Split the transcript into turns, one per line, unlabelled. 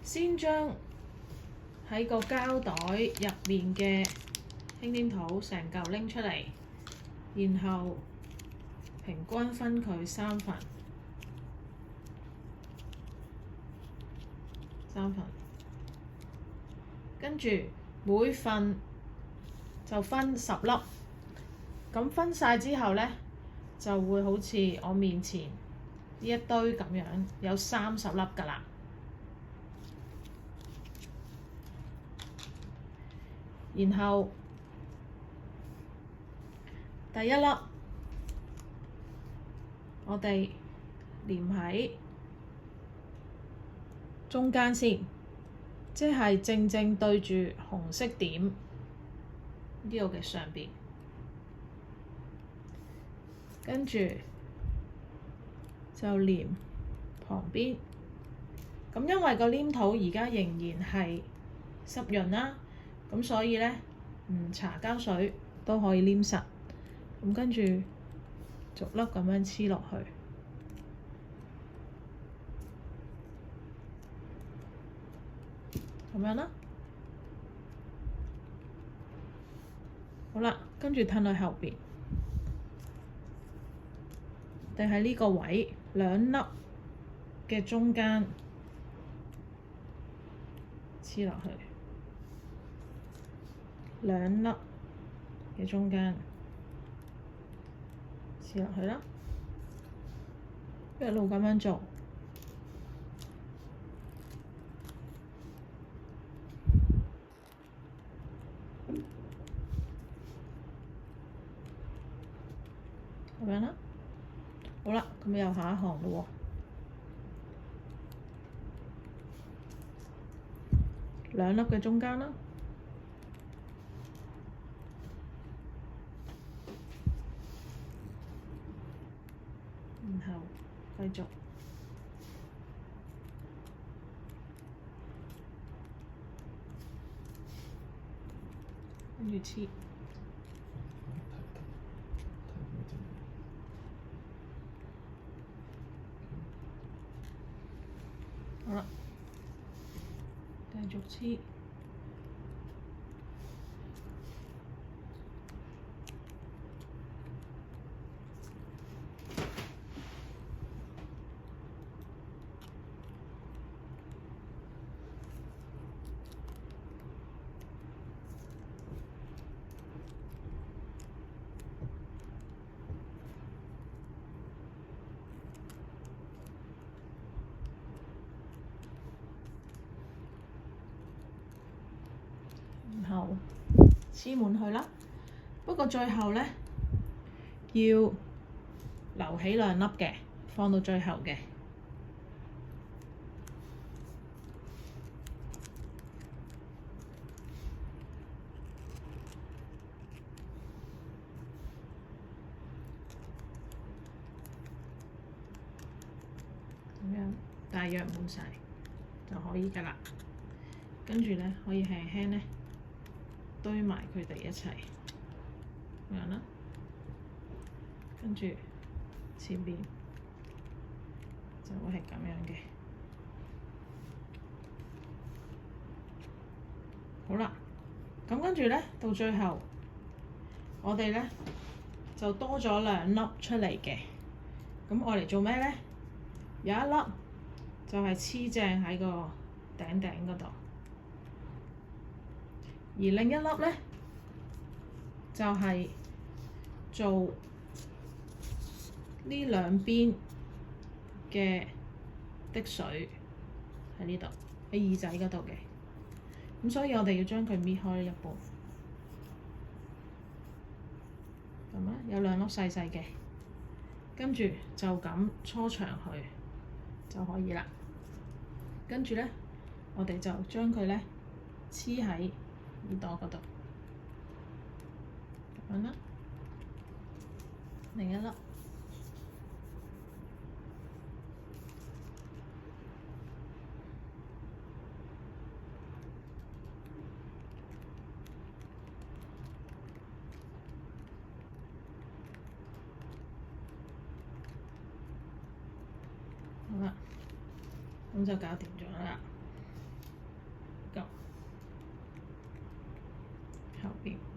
先將喺個膠袋入面嘅輕黏土成嚿拎出嚟，然後平均分佢3份，跟住每份就分10粒，咁分晒之後呢，就會好似我面前呢一堆咁樣，有30粒㗎啦。然後第一粒我哋連喺中間先，即係正正對住紅色點呢度嘅上邊，跟住就連旁邊。咁因為個黏土而家仍然係濕潤啦，咁所以呢，唔搽膠水都可以黏實。咁跟住逐粒咁樣黐落去，咁樣啦。好啦，跟住褪去後邊，定喺呢個位2粒嘅中間黐落去，2粒嘅中間黐落去啦，一路咁樣做。咁樣啦，好啦，咁又下一行咯喎，2粒嘅中間啦，然後繼續跟住黐。好啦，繼續黐。然後黐滿佢啦，不過最後呢，要留起2粒嘅，放到最後嘅。咁樣大約滿晒就可以㗎啦。跟住呢，可以輕輕呢堆埋佢哋一齊，咁樣啦。跟住前邊就會係咁樣嘅。好啦，咁跟住呢，到最後，我哋呢就多咗2粒出嚟嘅。咁我嚟做咩呢？有1粒就係黐正喺個頂嗰度。而另一粒呢，就係做呢兩邊嘅滴水喺呢度，喺耳仔嗰度嘅。咁所以我哋要將佢搣開一部分，咁啊，有2粒細細嘅，跟住就咁搓長佢就可以啦。跟住呢，我哋就將佢呢黐喺耳朵嗰度，咁啦，另一粒，好啦，咁就搞掂咗啦。邊。